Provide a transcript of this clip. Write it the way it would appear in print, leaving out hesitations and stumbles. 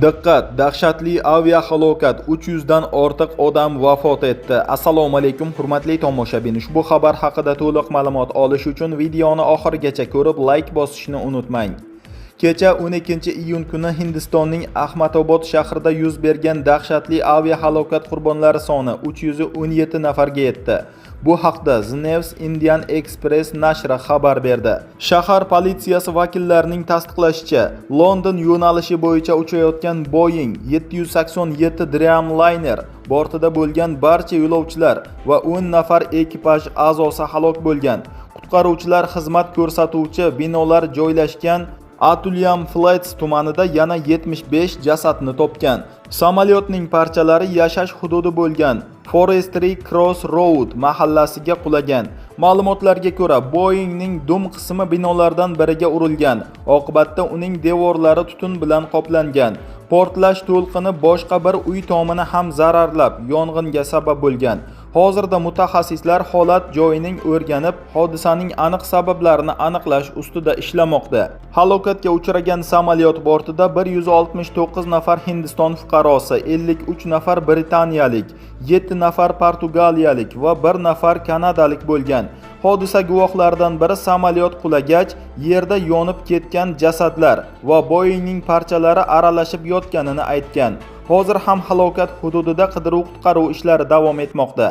Diqqat, dahshatli aviahalokat, 300 dan ortiq odam vafot etdi. Assalomu alaykum hurmatli tomoshabin. Ushbu xabar haqida to'liq ma'lumot olish uchun videoni oxirigacha ko'rib like bosishni unutmang. Kecha 12-iyun kuni Hindistonning Ahmadobod shahrida yuz bergan dahshatli aviahalokat qurbonlari soni 317 nafarga yetdi. Bu haqda The News Indian Express nashri xabar berdi. Shahar politsiyasi vakillarining tasdiqlashicha, London yo'nalishi bo'yicha uchayotgan Boeing 787 Dreamliner bortida bo'lgan barcha yo'lovchilar va 10 nafar ekipaj a'zosi halok bo'lgan. Qutqaruvchilar xizmat ko'rsatuvchi binolar joylashgan Atulyam Flats tumanida yana 75 jasadni topgan. Samolyotning parchalari yashash hududi bo'lgan Forestry Cross Road mahallasiga qulagan. Ma'lumotlarga ko'ra, Boeingning dum qismi binolardan biriga urilgan. Oqibatda uning devorlari tutun bilan qoplangan. Portlash to'lqini boshqa bir uy tomini ham zararlab, yong'inga sabab bo'lgan. Hozirda mutaxassislar holat joyining o'rganib, hodisaning aniq sabablarini aniqlash ustida ishlamoqda. Halokatga uchragan samolyot bortida 169 nafar Hindiston fuqarosi, 53 nafar britaniyalik, 7 nafar portugaliyalik va 1 nafar kanadalik bo'lgan. Hodisa guvohlaridan biri samolyot qulagach, yerda yonib ketgan jasadlar va Boeingning parchalari aralashib yotganini aytgan. Hozir ham halokat hududida qidiruv-qutqaruv ishlari davom etmoqda.